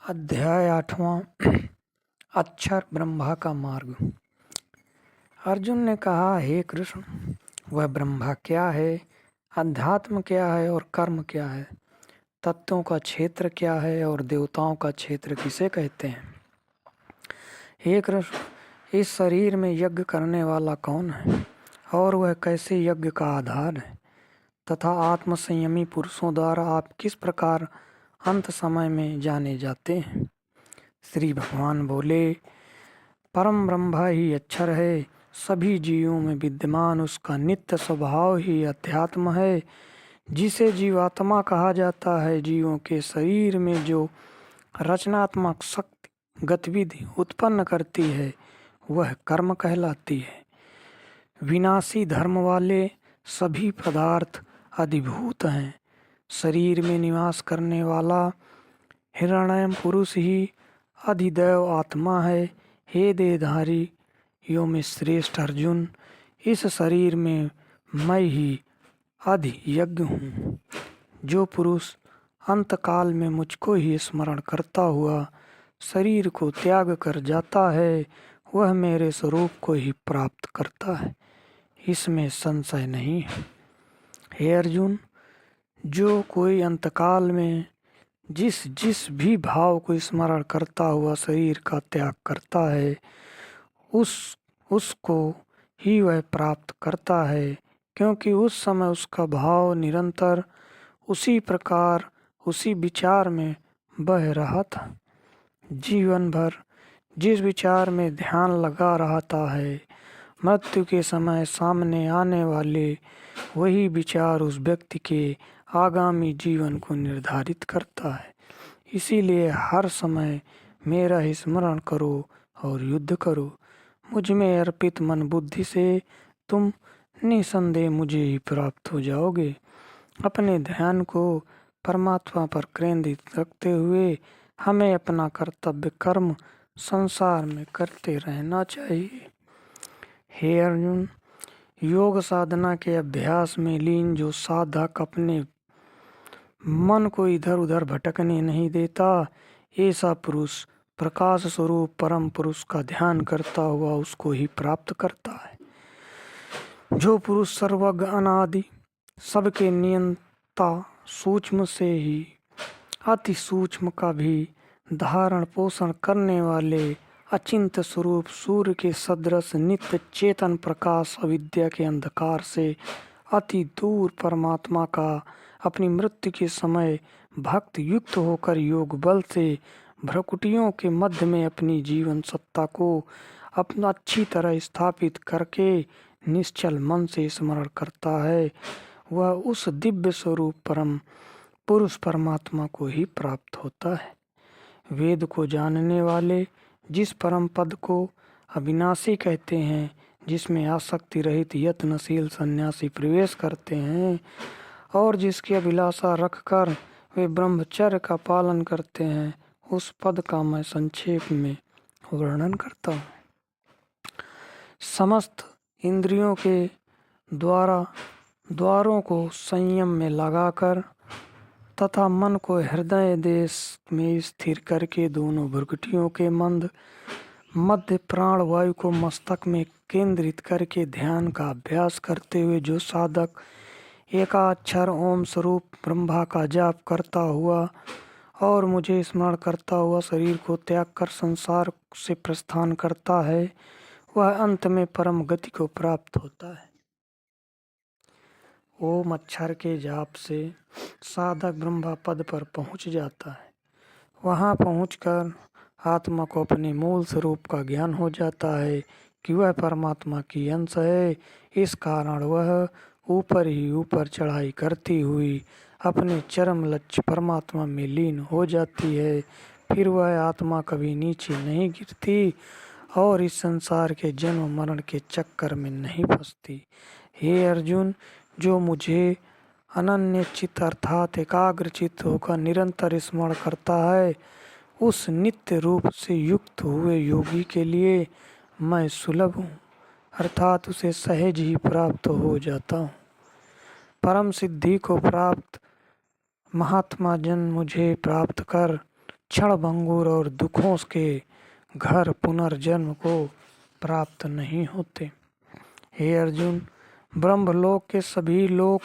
अध्याय 8वां अक्षर ब्रह्मा का मार्ग। अर्जुन ने कहा, हे कृष्ण, वह ब्रह्मा क्या है, अध्यात्म क्या है और कर्म क्या है, तत्वों का क्षेत्र क्या है और देवताओं का क्षेत्र किसे कहते हैं। हे कृष्ण, इस शरीर में यज्ञ करने वाला कौन है और वह कैसे यज्ञ का आधार है, तथा आत्म संयमी पुरुषों द्वारा आप किस प्रकार अंत समय में जाने जाते हैं। श्री भगवान बोले, परम ब्रह्म ही अक्षर है, सभी जीवों में विद्यमान उसका नित्य स्वभाव ही अध्यात्म है। जिसे जीवात्मा कहा जाता है, जीवों के शरीर में जो रचनात्मक शक्ति गतिविधि उत्पन्न करती है वह कर्म कहलाती है। विनाशी धर्म वाले सभी पदार्थ अधिभूत हैं। शरीर में निवास करने वाला हिरण्यम पुरुष ही अधिदैव आत्मा है। हे देहधारी यो में श्रेष्ठ अर्जुन, इस शरीर में मैं ही अधियज्ञ हूँ। जो पुरुष अंतकाल में मुझको ही स्मरण करता हुआ शरीर को त्याग कर जाता है वह मेरे स्वरूप को ही प्राप्त करता है, इसमें संशय नहीं है। हे अर्जुन, जो कोई अंतकाल में जिस जिस भी भाव को स्मरण करता हुआ शरीर का त्याग करता है उसको ही वह प्राप्त करता है, क्योंकि उस समय उसका भाव निरंतर उसी प्रकार उसी विचार में बह रहा था। जीवन भर जिस विचार में ध्यान लगा रहता है, मृत्यु के समय सामने आने वाले वही विचार उस व्यक्ति के आगामी जीवन को निर्धारित करता है। इसीलिए हर समय मेरा ही स्मरण करो और युद्ध करो। मुझ में अर्पित मन बुद्धि से तुम निसंदेह मुझे ही प्राप्त हो जाओगे। अपने ध्यान को परमात्मा पर केंद्रित रखते हुए हमें अपना कर्तव्य कर्म संसार में करते रहना चाहिए। हे अर्जुन, योग साधना के अभ्यास में लीन जो साधक अपने मन को इधर उधर भटकने नहीं देता, ऐसा पुरुष प्रकाश स्वरूप परम पुरुष का ध्यान करता हुआ उसको ही प्राप्त करता है। जो पुरुष सर्वज्ञ अनादि सबके नियंता सूक्ष्म से ही अति सूक्ष्म का भी धारण पोषण करने वाले अचिंत स्वरूप सूर्य के सदृश नित्य चेतन प्रकाश अविद्या के अंधकार से अति दूर परमात्मा का अपनी मृत्यु के समय भक्त युक्त होकर योग बल से भ्रकुटियों के मध्य में अपनी जीवन सत्ता को अपना अच्छी तरह स्थापित करके निश्चल मन से स्मरण करता है, वह उस दिव्य स्वरूप परम पुरुष परमात्मा को ही प्राप्त होता है। वेद को जानने वाले जिस परम पद को अविनाशी कहते हैं, जिसमें आसक्ति रहित यत्नशील सन्यासी प्रवेश करते हैं और जिसकी अभिलाषा रखकर वे ब्रह्मचर्य का पालन करते हैं, उस पद का मैं संक्षेप में वर्णन करता हूँ। समस्त इंद्रियों के द्वारों को संयम में लगाकर तथा मन को हृदय देश में स्थिर करके दोनों भ्रुकुटियों के मध्य प्राण वायु को मस्तक में केंद्रित करके ध्यान का अभ्यास करते हुए जो साधक एकाक्षर ओम स्वरूप ब्रह्मा का जाप करता हुआ और मुझे स्मरण करता हुआ शरीर को त्याग कर संसार से प्रस्थान करता है, वह अंत में परम गति को प्राप्त होता है। ओम अक्षर के जाप से साधक ब्रह्मा पद पर पहुंच जाता है। वहां पहुंचकर आत्मा को अपने मूल स्वरूप का ज्ञान हो जाता है कि वह परमात्मा की अंश है। इस कारण वह ऊपर ही ऊपर चढ़ाई करती हुई अपने चरम लक्ष्य परमात्मा में लीन हो जाती है। फिर वह आत्मा कभी नीचे नहीं गिरती और इस संसार के जन्म मरण के चक्कर में नहीं फंसती। हे अर्जुन, जो मुझे अनन्य चित्त अर्थात एकाग्र चित्त होकर निरंतर स्मरण करता है, उस नित्य रूप से युक्त हुए योगी के लिए मैं सुलभ हूँ, अर्थात उसे सहज ही प्राप्त हो जाता हूँ। परम सिद्धि को प्राप्त महात्मा जन मुझे प्राप्त कर क्षण भंगुर और दुखों के घर पुनर्जन्म को प्राप्त नहीं होते। हे अर्जुन, ब्रह्मलोक के सभी लोग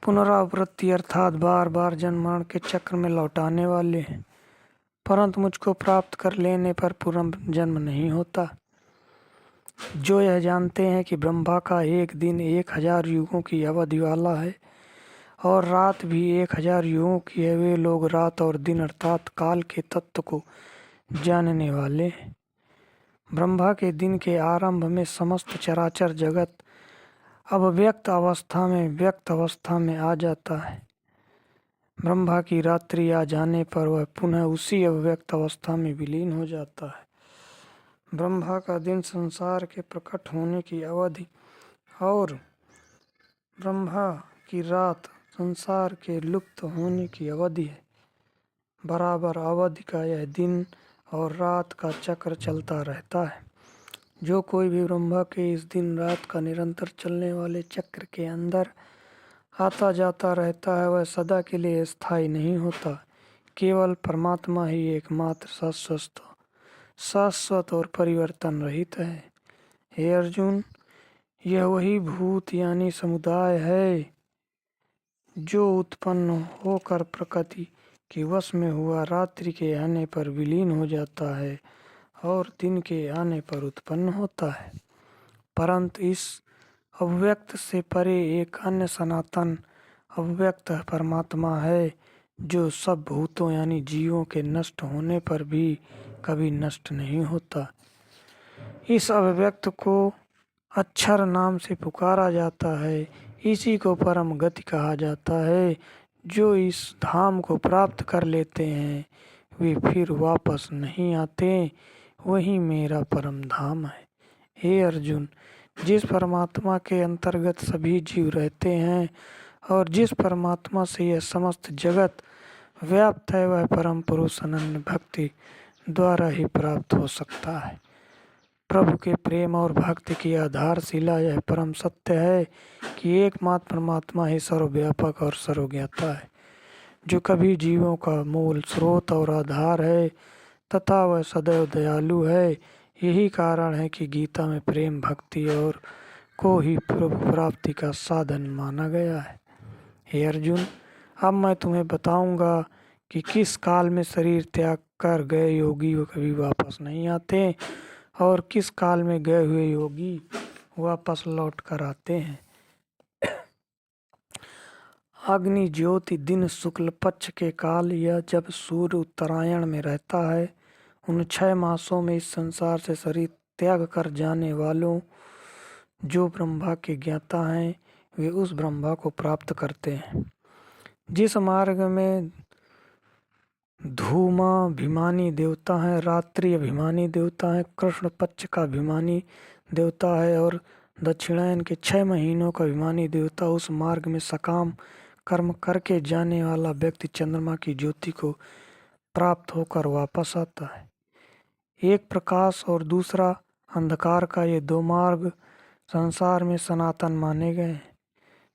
पुनरावृत्ति अर्थात बार बार जन्म मरण के चक्र में लौटाने वाले हैं, परंतु मुझको प्राप्त कर लेने पर पुनर्जन्म नहीं होता। जो यह जानते हैं कि ब्रह्मा का एक दिन 1000 युगों की अवधि वाला है और रात भी 1000 युगों की है, वे लोग रात और दिन अर्थात काल के तत्व को जानने वाले हैं। ब्रह्मा के दिन के आरंभ में समस्त चराचर जगत अव्यक्त अवस्था में व्यक्त अवस्था में आ जाता है। ब्रह्मा की रात्रि आ जाने पर वह पुनः उसी अव्यक्त अवस्था में विलीन हो जाता है। ब्रह्मा का दिन संसार के प्रकट होने की अवधि और ब्रह्मा की रात संसार के लुप्त होने की अवधि है। बराबर अवधि का यह दिन और रात का चक्र चलता रहता है। जो कोई भी ब्रह्मा के इस दिन रात का निरंतर चलने वाले चक्र के अंदर आता जाता रहता है, वह सदा के लिए स्थायी नहीं होता। केवल परमात्मा ही एकमात्र शाश्वत और परिवर्तन रहित है। हे अर्जुन, यह वही भूत यानी समुदाय है जो उत्पन्न होकर प्रकृति के वश में हुआ रात्रि के आने पर विलीन हो जाता है और दिन के आने पर उत्पन्न होता है। परंतु इस अव्यक्त से परे एक अन्य सनातन अव्यक्त परमात्मा है जो सब भूतों यानी जीवों के नष्ट होने पर भी कभी नष्ट नहीं होता। इस अव्यक्त को अक्षर नाम से पुकारा जाता है। इसी को परम गति कहा जाता है। जो इस धाम को प्राप्त कर लेते हैं वे फिर वापस नहीं आते। वही मेरा परम धाम है। हे अर्जुन, जिस परमात्मा के अंतर्गत सभी जीव रहते हैं और जिस परमात्मा से यह समस्त जगत व्याप्त है, वह परम पुरुष अनन्य भक्ति द्वारा ही प्राप्त हो सकता है। प्रभु के प्रेम और भक्ति की आधारशिला यह परम सत्य है कि एकमात्र परमात्मा ही सर्वव्यापक और सर्वज्ञाता है, जो कभी जीवों का मूल स्रोत और आधार है तथा वह सदैव दयालु है। यही कारण है कि गीता में प्रेम भक्ति और को ही प्रभु प्राप्ति का साधन माना गया है। हे अर्जुन, अब मैं तुम्हें बताऊंगा कि किस काल में शरीर त्याग कर गए योगी वो कभी वापस नहीं आते और किस काल में गए हुए योगी वापस लौट कर आते हैं। अग्नि ज्योति दिन शुक्ल पक्ष के काल या जब सूर्य उत्तरायण में रहता है, उन 6 मासों में इस संसार से शरीर त्याग कर जाने वालों जो ब्रह्मा के ज्ञाता हैं वे उस ब्रह्मा को प्राप्त करते हैं। जिस मार्ग में धूमाभिमानी देवता है, रात्रि अभिमानी देवता है, कृष्ण पक्ष का अभिमानी देवता है और दक्षिणायन के 6 महीनों का अभिमानी देवता, उस मार्ग में सकाम कर्म करके जाने वाला व्यक्ति चंद्रमा की ज्योति को प्राप्त होकर वापस आता है। एक प्रकाश और दूसरा अंधकार का ये 2 मार्ग संसार में सनातन माने गए हैं।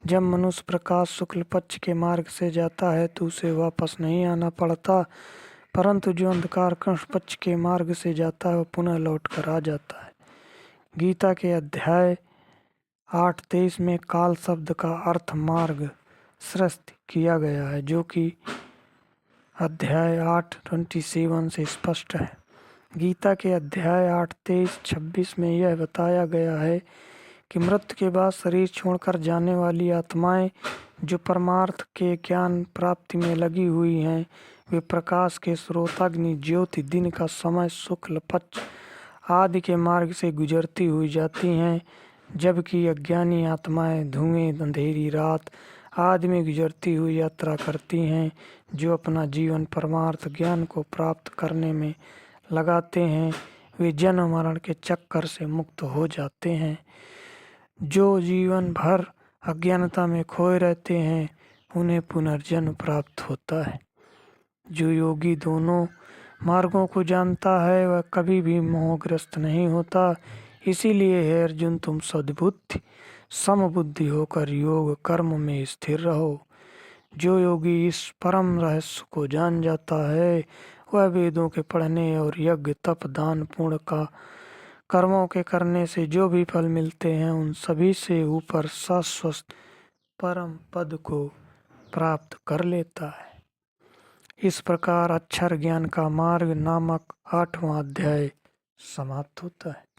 जब मनुष्य प्रकाश शुक्ल पक्ष के मार्ग से जाता है तो उसे वापस नहीं आना पड़ता, परंतु जो अंधकार कृष्ण पक्ष के मार्ग से जाता है वह पुनः लौट कर आ जाता है। गीता के अध्याय 8:23 में काल शब्द का अर्थ मार्ग सृष्टि किया गया है, जो कि अध्याय 8:27 से स्पष्ट है। गीता के अध्याय 8:23-26 में यह बताया गया है कि मृत्यु के बाद शरीर छोड़कर जाने वाली आत्माएं जो परमार्थ के ज्ञान प्राप्ति में लगी हुई हैं, वे प्रकाश के स्रोत अग्नि ज्योति दिन का समय शुक्ल पक्ष आदि के मार्ग से गुजरती हुई जाती हैं, जबकि अज्ञानी आत्माएं धुएं अंधेरी रात आदि में गुजरती हुई यात्रा करती हैं। जो अपना जीवन परमार्थ ज्ञान को प्राप्त करने में लगाते हैं वे जन्म मरण के चक्कर से मुक्त हो जाते हैं। जो जीवन भर अज्ञानता में खोए रहते हैं उन्हें पुनर्जन्म प्राप्त होता है। जो योगी दोनों मार्गों को जानता है वह कभी भी मोहग्रस्त नहीं होता। इसीलिए हे अर्जुन, तुम सद्बुद्धि समबुद्धि होकर योग कर्म में स्थिर रहो। जो योगी इस परम रहस्य को जान जाता है वह वेदों के पढ़ने और यज्ञ तप दान पुण्य का कर्मों के करने से जो भी फल मिलते हैं उन सभी से ऊपर शाश्वत परम पद को प्राप्त कर लेता है। इस प्रकार अक्षर ज्ञान का मार्ग नामक 8वां अध्याय समाप्त होता है।